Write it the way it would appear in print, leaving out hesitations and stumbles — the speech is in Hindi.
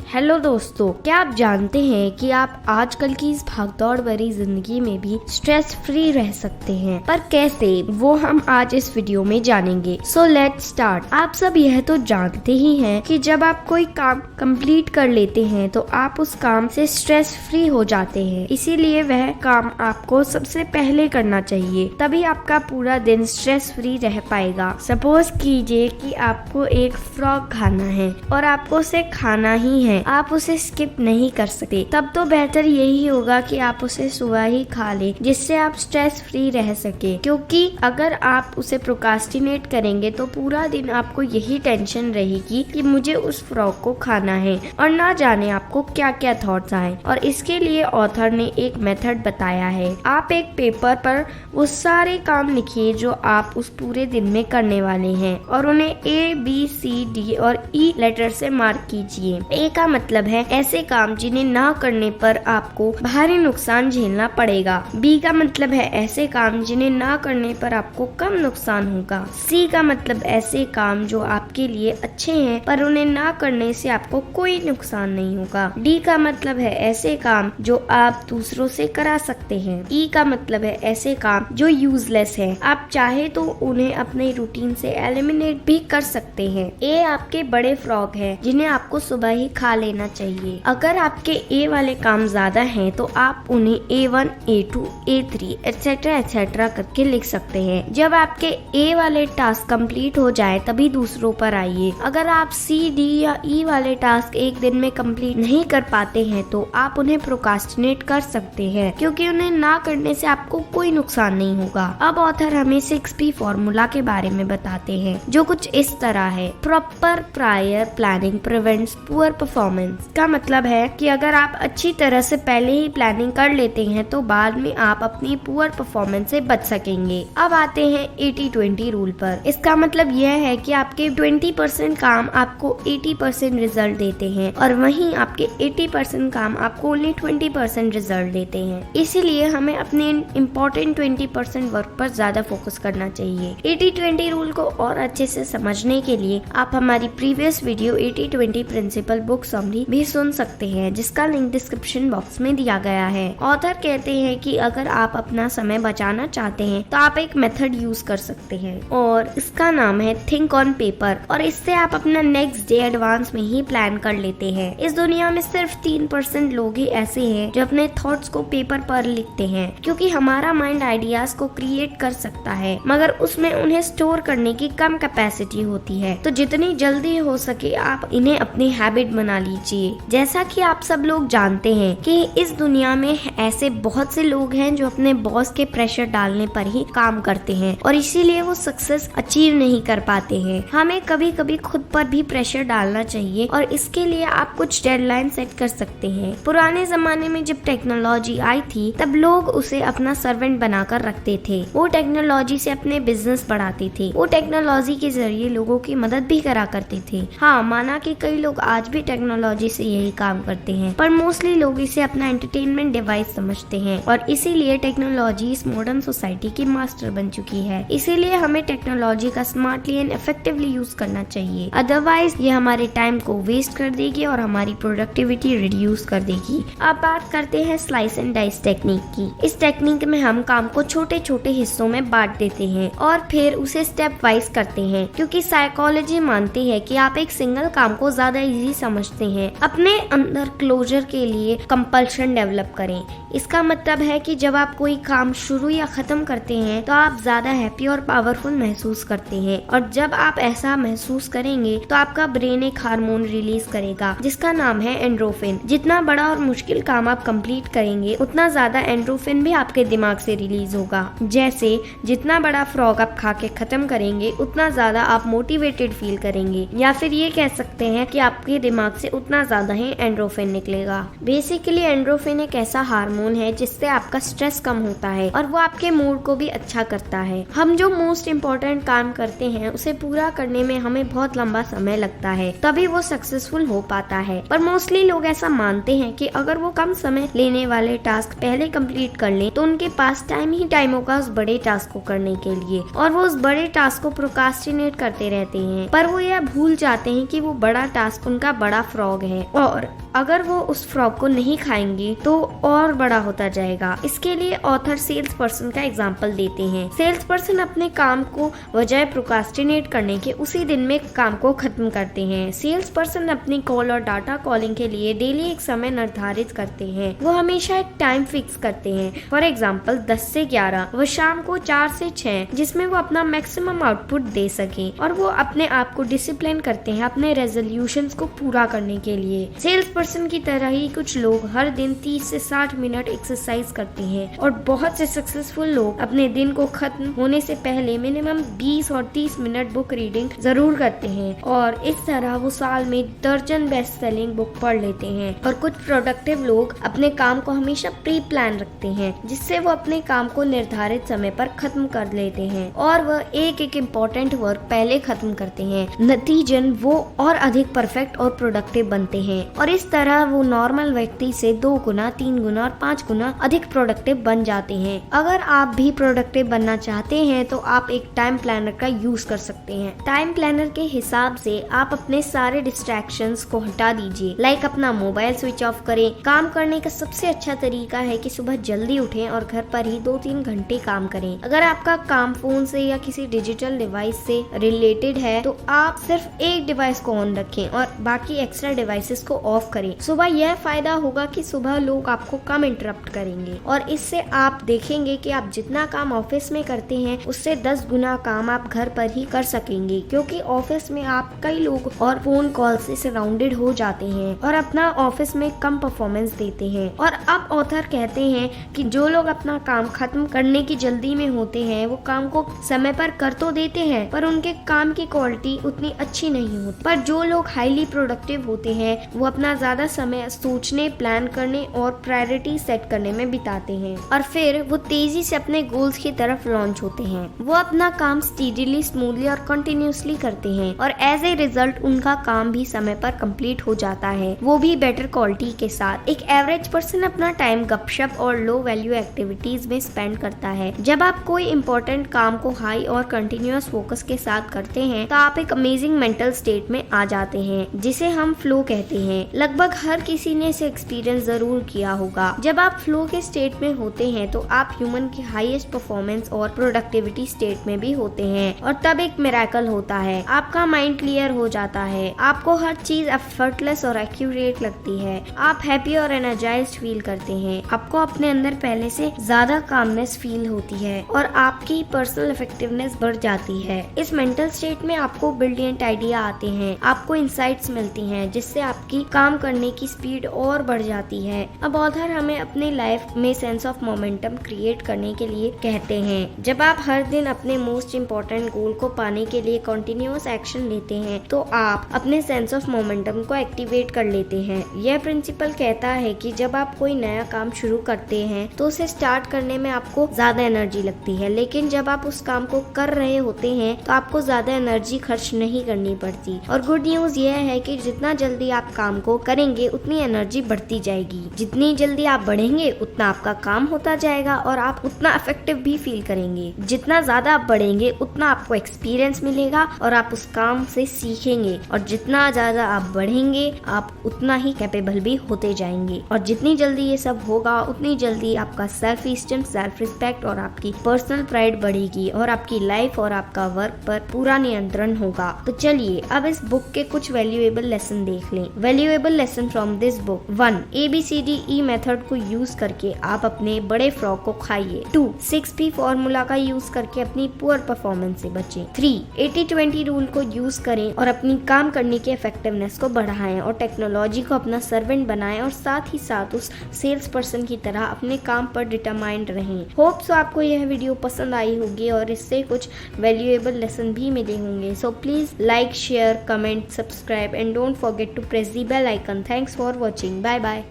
हेलो दोस्तों, क्या आप जानते हैं कि आप आजकल की इस भागदौड़ भरी जिंदगी में भी स्ट्रेस फ्री रह सकते हैं, पर कैसे, वो हम आज इस वीडियो में जानेंगे। So let's start. आप सब यह तो जानते ही हैं कि जब आप कोई काम कंप्लीट कर लेते हैं तो आप उस काम से स्ट्रेस फ्री हो जाते हैं, इसीलिए वह काम आपको सबसे पहले करना चाहिए, तभी आपका पूरा दिन स्ट्रेस फ्री रह पाएगा। सपोज कीजिए कि आपको एक फ्रॉग खाना है और आपको उसे खाना ही है, आप उसे स्किप नहीं कर सकते, तब तो बेहतर यही होगा कि आप उसे सुबह ही खा लें, जिससे आप स्ट्रेस फ्री रह सके। क्योंकि अगर आप उसे प्रोक्रास्टिनेट करेंगे तो पूरा दिन आपको यही टेंशन रहेगी कि मुझे उस फ्रॉग को खाना है, और ना जाने आपको क्या क्या थॉट्स आए। और इसके लिए ऑथर ने एक मेथड बताया है। आप एक पेपर पर वो सारे काम लिखिए जो आप उस पूरे दिन में करने वाले हैं, और उन्हें A, B, C, D और E लेटर से मार्क कीजिए। A का मतलब है ऐसे काम जिन्हें ना करने पर आपको भारी नुकसान झेलना पड़ेगा। B का मतलब है ऐसे काम जिन्हें ना करने पर आपको कम नुकसान होगा। C का मतलब ऐसे काम जो आपके लिए अच्छे हैं पर उन्हें ना करने से आपको कोई नुकसान नहीं होगा। D का मतलब है ऐसे काम जो आप दूसरों से करा सकते हैं। E का मतलब है ऐसे काम जो यूजलेस है, आप चाहे तो उन्हें अपने रूटीन से एलिमिनेट भी कर सकते हैं। A आपके बड़े फ्रॉग है जिन्हें आपको सुबह ही खा लेना चाहिए। अगर आपके A वाले काम ज्यादा हैं तो आप उन्हें A1, A2, A3 etcetera etcetera करके लिख सकते हैं। जब आपके A वाले टास्क कंप्लीट हो जाए तभी दूसरों पर आइए। अगर आप C, D या E वाले टास्क एक दिन में कंप्लीट नहीं कर पाते हैं तो आप उन्हें प्रोक्रास्टिनेट कर सकते हैं, क्योंकि उन्हें ना करने से आपको कोई नुकसान नहीं होगा। अब ऑथर हमें 6P फॉर्मूला के बारे में बताते हैं, जो कुछ इस तरह है। Proper prior planning prevents poor performance का मतलब है कि अगर आप अच्छी तरह से पहले ही प्लानिंग कर लेते हैं तो बाद में आप अपनी पुअर परफॉर्मेंस से बच सकेंगे। अब आते हैं 80-20 रूल पर। इसका मतलब यह है कि आपके 20% काम आपको 80% रिजल्ट देते हैं, और वहीं आपके 80% काम आपको ओनली 20% रिजल्ट देते हैं। इसीलिए हमें अपने इम्पोर्टेंट 20% वर्क पर ज्यादा फोकस करना चाहिए। 80-20 रूल को और अच्छे से समझने के लिए आप हमारी previous video 80-20 principle book summary भी सुन सकते हैं, जिसका लिंक डिस्क्रिप्शन बॉक्स में दिया गया है। ऑथर कहते हैं कि अगर आप अपना समय बचाना चाहते हैं तो आप एक मेथड यूज कर सकते हैं, और इसका नाम है थिंक ऑन पेपर, और इससे आप अपना नेक्स्ट डे एडवांस में ही प्लान कर लेते हैं। इस दुनिया में सिर्फ 3% लोग ही ऐसे हैं जो अपने थॉट्स को पेपर पर लिखते हैं, क्योंकि हमारा माइंड आइडियाज को क्रिएट कर सकता है, मगर उसमें उन्हें स्टोर करने की कम कैपेसिटी होती है। तो जितनी जल्दी हो सके आप इन्हें अपनी हैबिट बना लीजिए। जैसा कि आप सब लोग जानते हैं कि इस दुनिया में ऐसे बहुत से लोग हैं जो अपने बॉस के प्रेशर डालने पर ही काम करते हैं, और इसीलिए वो सक्सेस अचीव नहीं कर पाते हैं। हमें कभी कभी खुद पर भी प्रेशर डालना चाहिए, और इसके लिए आप कुछ डेडलाइन सेट कर सकते हैं। पुराने जमाने में जब टेक्नोलॉजी आई थी तब लोग उसे अपना सर्वेंट बनाकर रखते थे। वो टेक्नोलॉजी से अपने बिजनेस बढ़ाते थे, वो टेक्नोलॉजी के जरिए लोगों की मदद भी करा करते थे। हाँ, माना कि कई लोग आज भी टेक्नोलॉजी से यही काम करते हैं, पर मोस्टली लोग इसे अपना एंटरटेनमेंट डिवाइस समझते हैं, और इसीलिए टेक्नोलॉजी इस मॉडर्न सोसाइटी की मास्टर बन चुकी है। इसीलिए हमें टेक्नोलॉजी का स्मार्टली एंड इफेक्टिवली यूज करना चाहिए, अदरवाइज ये हमारे टाइम को वेस्ट कर देगी और हमारी प्रोडक्टिविटी रिड्यूस कर देगी। अब बात करते हैं स्लाइस एंड डाइस टेक्निक की। इस टेक्निक में हम काम को छोटे छोटे हिस्सों में बांट देते हैं और फिर उसे स्टेप वाइज करते हैं, क्योंकि साइकोलॉजी मानती है कि आप एक सिंगल काम को ज्यादा इजी समझते हैं। अपने अंदर क्लोजर के लिए कंपल्शन डेवलप करें। इसका मतलब है कि जब आप कोई काम शुरू या खत्म करते हैं तो आप ज्यादा हैप्पी और पावरफुल महसूस करते हैं, और जब आप ऐसा महसूस करेंगे तो आपका ब्रेन एक हार्मोन रिलीज करेगा जिसका नाम है एंड्रोफिन। जितना बड़ा और मुश्किल काम आप कंप्लीट करेंगे उतना ज्यादा एंड्रोफिन भी आपके दिमाग से रिलीज होगा। जैसे जितना बड़ा फ्रॉग आप खा के खत्म करेंगे उतना ज्यादा आप मोटिवेटेड फील करेंगे, या फिर ये कह सकते हैं कि आपके दिमाग से उतना ज्यादा ही एंड्रोफिन निकलेगा। बेसिकली एंड्रोफिन एक ऐसा हार्मोन है जिससे आपका स्ट्रेस कम होता है और वो आपके मूड को भी अच्छा करता है। हम जो मोस्ट इम्पोर्टेंट काम करते हैं उसे पूरा करने में हमें बहुत लंबा समय लगता है, तभी वो सक्सेसफुल हो पाता है। पर मोस्टली लोग ऐसा मानते हैं कि अगर वो कम समय लेने वाले टास्क पहले कंप्लीट कर लें तो उनके पास टाइम ही टाइम होगा उस बड़े टास्क को करने के लिए, और वो उस बड़े टास्क को प्रोक्रास्टिनेट करते रहते हैं। पर वो यह भूल जाते हैं कि वो बड़ा टास्क उनका बड़ा फ्रॉग है और अगर वो उस फ्रॉग को नहीं खाएंगे तो और बड़ा होता जाएगा। इसके लिए ऑथर सेल्स पर्सन का एग्जाम्पल देते हैं। सेल्स पर्सन अपने काम को बजाय प्रोक्रास्टिनेट करने के उसी दिन में काम को खत्म करते हैं। सेल्स पर्सन अपनी कॉल और डाटा कॉलिंग के लिए डेली एक समय निर्धारित करते हैं। वो हमेशा एक टाइम फिक्स करते हैं। फॉर एग्जाम्पल 10 से 11, वो शाम को 4 से 6, जिसमें वो अपना मैक्सिमम आउटपुट दे सके। और वो अपने आप को डिसिप्लिन करते हैं अपने रेजोल्यूशंस को पूरा करने के लिए। सेल्स पर्सन की तरह ही कुछ लोग हर दिन 30 से 60 मिनट एक्सरसाइज करते हैं और बहुत से सक्सेसफुल लोग अपने दिन को खत्म होने से पहले मिनिमम 20 और 30 मिनट बुक रीडिंग जरूर करते हैं और इस तरह वो साल में दर्जन बेस्ट सेलिंग बुक पढ़ लेते हैं। और कुछ प्रोडक्टिव लोग अपने काम को हमेशा प्री प्लान रखते हैं, जिससे वो अपने काम को निर्धारित समय पर खत्म कर लेते हैं और वह एक इम्पोर्टेंट वर्क पहले खत्म करते हैं। नतीजन वो और अधिक परफेक्ट और प्रोडक्टिव बनते हैं और इस तरह वो नॉर्मल व्यक्ति से 2 गुना, 3 गुना और 5 गुना अधिक प्रोडक्टिव बन जाते हैं। अगर आप भी प्रोडक्टिव बनना चाहते हैं तो आप एक टाइम प्लानर का यूज कर सकते हैं। टाइम प्लानर के हिसाब से आप अपने सारे डिस्ट्रैक्शंस को हटा दीजिए। लाइक अपना मोबाइल स्विच ऑफ करें। काम करने का सबसे अच्छा तरीका है कि सुबह जल्दी उठें और घर पर ही 2-3 घंटे काम करें। अगर आपका काम फोन से या किसी डिजिटल डिवाइस से रिलेटेड है तो आप सिर्फ एक डिवाइस को ऑन रखें और बाकी एक्स्ट्रा डिवाइसेस को ऑफ करें। सुबह यह फायदा होगा कि सुबह लोग आपको कम इंटरप्ट करेंगे और इससे आप देखेंगे कि आप जितना काम ऑफिस में करते हैं उससे 10 गुना काम आप घर पर ही कर सकेंगे, क्योंकि ऑफिस में आप कई लोग और फोन कॉल से सराउंडेड हो जाते हैं और अपना ऑफिस में कम परफॉर्मेंस देते हैं। और अब ऑथर कहते हैं कि जो लोग अपना काम खत्म करने की जल्दी में होते हैं वो काम को समय पर कर तो देते हैं पर उनके काम की क्वालिटी उतनी अच्छी नहीं होती। पर जो लोग हाईली प्रोडक्टिव होते हैं वो अपना ज्यादा समय सोचने, प्लान करने और प्रायोरिटी सेट करने में बिताते हैं और फिर वो तेजी से अपने गोल्स की तरफ लॉन्च होते हैं। वो अपना काम स्टीडीली, स्मूथली और कंटिन्यूसली करते हैं और एज ए रिजल्ट उनका काम भी समय पर कंप्लीट हो जाता है, वो भी बेटर क्वालिटी के साथ। एक एवरेज पर्सन अपना टाइम गपशप और लो वैल्यू एक्टिविटीज में स्पेंड करता है। जब आप कोई इम्पोर्टेंट काम को हाई और कंटिन्यूअस फोकस के साथ करते हैं तो आप एक अमेजिंग मेंटल स्टेट में आ जाते हैं, जिसे हम फ्लो कहते हैं। लगभग हर किसी ने इसे एक्सपीरियंस जरूर किया होगा। जब आप फ्लो के स्टेट में होते हैं तो आप ह्यूमन की हाईएस्ट परफॉर्मेंस और प्रोडक्टिविटी स्टेट में भी होते हैं और तब एक मिरेकल होता है। आपका माइंड क्लियर हो जाता है, आपको हर चीज एफर्टलेस और एक्यूरेट लगती है, आप हैप्पी और एनर्जाइज्ड फील करते हैं, आपको अपने अंदर पहले से ज्यादा कामनेस फील होती है और आपकी पर्सनल इफेक्टिवनेस बढ़ जाती है। इस मेंटल स्टेट में आपको ब्रिलियंट आइडिया आते हैं, आपको इंसाइट्स मिलती हैं, जिससे आपकी काम करने की स्पीड और बढ़ जाती है। अब ऑथर हमें अपने लाइफ में सेंस ऑफ मोमेंटम क्रिएट करने के लिए कहते हैं। जब आप हर दिन अपने मोस्ट इम्पोर्टेंट गोल को पाने के लिए कंटिन्यूअस एक्शन लेते हैं तो आप अपने सेंस ऑफ मोमेंटम को एक्टिवेट कर लेते हैं। यह प्रिंसिपल कहता है कि जब आप कोई नया काम शुरू करते हैं तो उसे स्टार्ट करने में आपको ज्यादा एनर्जी लगती है, लेकिन जब आप उस काम को कर रहे होते हैं तो आपको ज्यादा एनर्जी खर्च नहीं करनी पड़ती। और गुड न्यूज यह है कि जितना जल्दी आप काम को करेंगे उतनी एनर्जी बढ़ती जाएगी। जितनी जल्दी आप बढ़ेंगे उतना आपका काम होता जाएगा और आप उतना इफेक्टिव भी फील करेंगे। जितना ज्यादा आप बढ़ेंगे उतना आपको एक्सपीरियंस मिलेगा और आप उस काम से सीखेंगे और जितना ज्यादा आप बढ़ेंगे आप उतना ही कैपेबल भी होते जाएंगे। और जितनी जल्दी ये सब होगा उतनी जल्दी आपका सेल्फ स्टीम, सेल्फ रिस्पेक्ट और आपकी पर्सनल प्राइड बढ़ेगी और आपकी लाइफ और आपका वर्क पर पूरा नियंत्रण होगा। तो चलिए अब इस बुक के कुछ वैल्यूएबल लेसन देख लें। Valuable lesson from this book: 1. ABCDE method को यूज करके आप अपने बड़े फ्रॉग को खाइए। 2. 6P फॉर्मूला का यूज करके अपनी पुअर परफॉर्मेंस से बचें। 3. 80-20 रूल को यूज करें और अपनी काम करने की इफेक्टिवनेस को बढ़ाएं और टेक्नोलॉजी को अपना सर्वेंट बनाएं और साथ ही साथ उस सेल्स पर्सन की तरह अपने काम पर डिटरमाइंड रहें। होप सो आपको यह वीडियो पसंद आई होगी और इससे कुछ वैल्यूएबल लेसन भी मिले होंगे। So please like, share, comment, subscribe and don't forget to press the bell icon. Thanks for watching. Bye bye.